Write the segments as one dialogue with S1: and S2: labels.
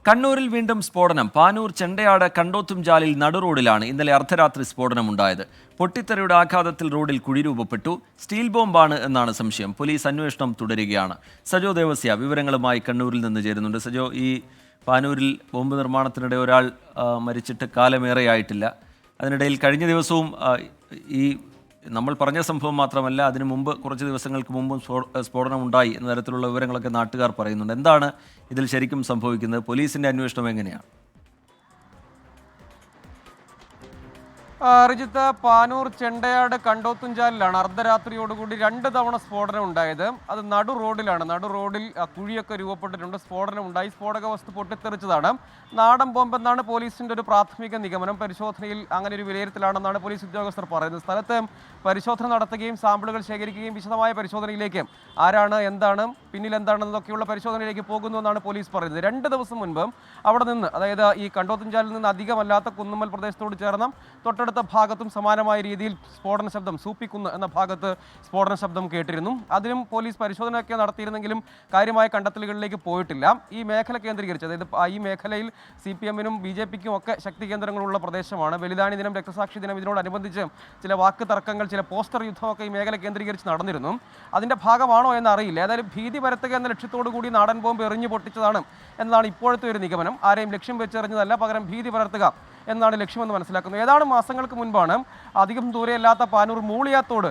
S1: കണ്ണൂരിൽ വീണ്ടും സ്ഫോടനം. പാനൂർ ചെണ്ടയാട് കണ്ടോത്തുംചാലിൽ നടുറോഡിലാണ് ഇന്നലെ അർദ്ധരാത്രി സ്ഫോടനമുണ്ടായത്. പൊട്ടിത്തെറിയുടെ ആഘാതത്തിൽ റോഡിൽ കുഴി രൂപപ്പെട്ടു. സ്റ്റീൽ ബോംബാണ് എന്നാണ് സംശയം. പോലീസ് അന്വേഷണം തുടരുകയാണ്. സജോ ദേവസ്യ വിവരങ്ങളുമായി കണ്ണൂരിൽ നിന്ന് ചേരുന്നുണ്ട്. സജോ, ഈ പാനൂരിൽ ബോംബ് നിർമ്മാണത്തിനിടെ ഒരാൾ മരിച്ചിട്ട് കാലമേറെയായിട്ടില്ല. അതിനിടയിൽ കഴിഞ്ഞ ദിവസവും ഈ നമ്മൾ പറഞ്ഞ സംഭവം മാത്രമല്ല, അതിനു മുമ്പ് കുറച്ച് ദിവസങ്ങൾക്ക് മുമ്പും സ്ഫോടനം ഉണ്ടായി എന്ന തരത്തിലുള്ള വിവരങ്ങളൊക്കെ നാട്ടുകാർ പറയുന്നുണ്ട്. എന്താണ് ഇതിൽ ശരിക്കും സംഭവിക്കുന്നത്? പോലീസിന്റെ അന്വേഷണം എങ്ങനെയാണ്?
S2: റിജിത്ത്, പാനൂർ ചെണ്ടയാട് കണ്ടോത്തുംചാലിലാണ് അർദ്ധരാത്രിയോടുകൂടി 2 തവണ സ്ഫോടനം ഉണ്ടായത്. അത് നടു റോഡിലാണ്. നടു റോഡിൽ കുഴിയൊക്കെ രൂപപ്പെട്ടിട്ടുണ്ട്. സ്ഫോടനം ഉണ്ടായി. സ്ഫോടക വസ്തു പൊട്ടിത്തെറിച്ചതാണ്. നാടൻ ബോംബെന്നാണ് പോലീസിന്റെ ഒരു പ്രാഥമിക നിഗമനം. പരിശോധനയിൽ അങ്ങനെ ഒരു വിലയിരുത്തലാണെന്നാണ് പോലീസ് ഉദ്യോഗസ്ഥർ പറയുന്നത്. സ്ഥലത്ത് പരിശോധന നടത്തുകയും സാമ്പിളുകൾ ശേഖരിക്കുകയും വിശദമായ പരിശോധനയിലേക്ക് ആരാണ്, എന്താണ്, പിന്നിൽ എന്താണെന്നൊക്കെയുള്ള പരിശോധനയിലേക്ക് പോകുന്നു എന്നാണ് പോലീസ് പറയുന്നത്. 2 ദിവസം മുൻപ് അവിടെ നിന്ന്, അതായത് ഈ കണ്ടോത്തുംചാലിൽ നിന്ന് അധികമല്ലാത്ത കുന്നുമ്മൽ പ്രദേശത്തോട് ചേർന്ന തൊട്ടടുത്ത ഭാഗത്തും സമാനമായ രീതിയിൽ സ്ഫോടന ശബ്ദം, സൂപ്പിക്കുന്ന് എന്ന ഭാഗത്ത് സ്ഫോടന ശബ്ദം കേട്ടിരുന്നു. അതിനും പോലീസ് പരിശോധനയൊക്കെ നടത്തിയിരുന്നെങ്കിലും കാര്യമായ കണ്ടെത്തലുകളിലേക്ക് പോയിട്ടില്ല. ഈ മേഖല കേന്ദ്രീകരിച്ച്, അതായത് ഈ മേഖലയിൽ CPM-നും BJP-ക്കും ഒക്കെ ശക്തി കേന്ദ്രങ്ങളുള്ള പ്രദേശമാണ്. ബലിദാനി ദിനം, രക്തസാക്ഷി ദിനം, ഇതിനോടനുബന്ധിച്ച് ചില വാക്ക് തർക്കങ്ങൾ, ചില പോസ്റ്റർ യുദ്ധമൊക്കെ ഈ മേഖല കേന്ദ്രീകരിച്ച് നടന്നിരുന്നു. അതിൻ്റെ ഭാഗമാണോ എന്നറിയില്ല. ഏതായാലും ഭീതി പരത്തുക എന്ന ലക്ഷ്യത്തോടു കൂടി നാടൻ ബോംബ് എറിഞ്ഞു പൊട്ടിച്ചതാണ് എന്നതാണ് ഇപ്പോഴത്തെ ഒരു നിഗമനം. ആരെയും ലക്ഷ്യം വെച്ചെറിഞ്ഞതല്ല, പകരം ഭീതി പരത്തുക എന്നാണ് ലക്ഷ്യമെന്ന് മനസ്സിലാക്കുന്നത്. ഏതാനും മാസങ്ങൾക്ക് മുൻപാണ് അധികം ദൂരെയല്ലാത്ത പാനൂർ മൂളിയാത്തോട്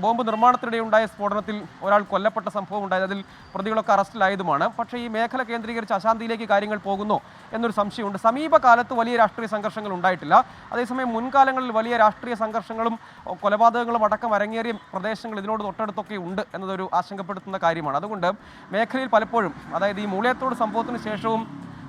S2: ബോംബ് നിർമ്മാണത്തിനിടെ ഉണ്ടായ സ്ഫോടനത്തിൽ ഒരാൾ കൊല്ലപ്പെട്ട സംഭവം ഉണ്ടായത്. അതിൽ പ്രതികളൊക്കെ അറസ്റ്റിലായതുമാണ്. പക്ഷേ ഈ മേഖല കേന്ദ്രീകരിച്ച് അശാന്തിയിലേക്ക് കാര്യങ്ങൾ പോകുന്നു എന്നൊരു സംശയമുണ്ട്. സമീപകാലത്ത് വലിയ രാഷ്ട്രീയ സംഘർഷങ്ങൾ ഉണ്ടായിട്ടില്ല. അതേസമയം മുൻകാലങ്ങളിൽ വലിയ രാഷ്ട്രീയ സംഘർഷങ്ങളും കൊലപാതകങ്ങളും അടക്കം അരങ്ങേറിയ പ്രദേശങ്ങൾ ഇതിനോട് തൊട്ടടുത്തൊക്കെ ഉണ്ട് എന്നതൊരു ആശങ്കപ്പെടുത്തുന്ന കാര്യമാണ്. അതുകൊണ്ട് മേഖലയിൽ പലപ്പോഴും, അതായത് ഈ മൂളിയാത്തോട് സംഭവത്തിന് ശേഷവും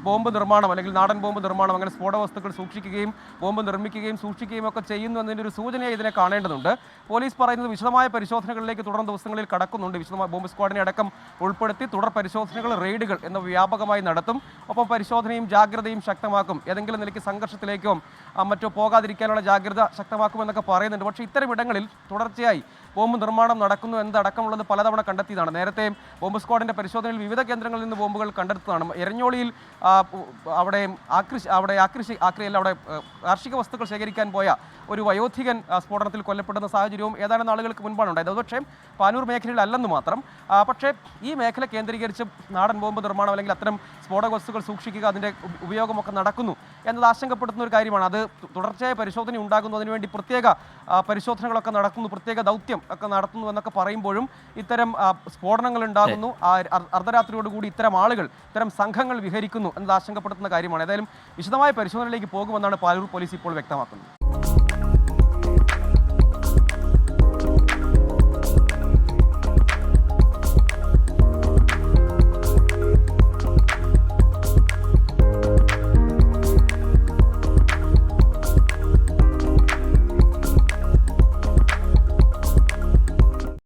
S2: ബോംബ് നിർമ്മാണം അല്ലെങ്കിൽ നാടൻ ബോംബ് നിർമ്മാണം, അങ്ങനെ സ്ഫോടക വസ്തുക്കൾ സൂക്ഷിക്കുകയും ബോംബ് നിർമ്മിക്കുകയും സൂക്ഷിക്കുകയും ഒക്കെ ചെയ്യുന്നു എന്നതിൻ്റെ ഒരു സൂചനയായി ഇതിനെ കാണേണ്ടതുണ്ട്. പോലീസ് പറയുന്നത് വിശദമായ പരിശോധനകളിലേക്ക് തുടർ ദിവസങ്ങളിൽ കടക്കുന്നുണ്ട്. വിശദമായ ബോംബ് സ്ക്വാഡിനെ അടക്കം ഉൾപ്പെടുത്തി തുടർ പരിശോധനകൾ, റെയ്ഡുകൾ എന്ന വ്യാപകമായി നടത്തും. ഒപ്പം പരിശോധനയും ജാഗ്രതയും ശക്തമാക്കും. ഏതെങ്കിലും നിലയ്ക്ക് സംഘർഷത്തിലേക്കോ മറ്റോ പോകാതിരിക്കാനുള്ള ജാഗ്രത ശക്തമാക്കുമെന്നൊക്കെ പറയുന്നുണ്ട്. പക്ഷേ ഇത്തരം ഇടങ്ങളിൽ തുടർച്ചയായി ബോംബ് നിർമ്മാണം നടക്കുന്നു എന്നതടക്കമുള്ളത് പലതവണ കണ്ടെത്തിയതാണ്. നേരത്തെ ബോംബ് സ്ക്വാഡിൻ്റെ പരിശോധനയിൽ വിവിധ കേന്ദ്രങ്ങളിൽ നിന്ന് ബോംബുകൾ കണ്ടെടുത്തതാണ്. എരഞ്ഞോളിയിൽ അവിടെ കാർഷിക വസ്തുക്കൾ ശേഖരിക്കാൻ പോയ ഒരു വയോധികൻ സ്ഫോടനത്തിൽ കൊല്ലപ്പെടുന്ന സാഹചര്യവും ഏതാനും നാളുകൾക്ക് മുൻപാണ് ഉണ്ടായത്. അത് പക്ഷേ പാനൂർ മേഖലയിൽ അല്ലെന്ന് മാത്രം. പക്ഷേ ഈ മേഖല കേന്ദ്രീകരിച്ച് നാടൻ ബോംബ് നിർമ്മാണം അല്ലെങ്കിൽ അത്തരം സ്ഫോടക വസ്തുക്കൾ സൂക്ഷിക്കുക, അതിൻ്റെ ഉപയോഗമൊക്കെ നടക്കുന്നു എന്നത് ആശങ്കപ്പെടുത്തുന്ന ഒരു കാര്യമാണ്. അത് തുടർച്ചയായ പരിശോധന ഉണ്ടാകുന്നു, അതിനുവേണ്ടി പ്രത്യേക പരിശോധനകളൊക്കെ നടക്കുന്നു, പ്രത്യേക ദൗത്യം ഒക്കെ നടത്തുന്നു എന്നൊക്കെ പറയുമ്പോഴും ഇത്തരം സ്ഫോടനങ്ങൾ ഉണ്ടാകുന്നു, അർദ്ധരാത്രിയോടുകൂടി ഇത്തരം ആളുകൾ, ഇത്തരം സംഘങ്ങൾ വിഹരിക്കുന്നു എന്നത് ആശങ്കപ്പെടുത്തുന്ന കാര്യമാണ്. ഏതായാലും വിശദമായ പരിശോധനയിലേക്ക് പോകുമെന്നാണ് പാനൂർ പോലീസ് ഇപ്പോൾ വ്യക്തമാക്കുന്നത്.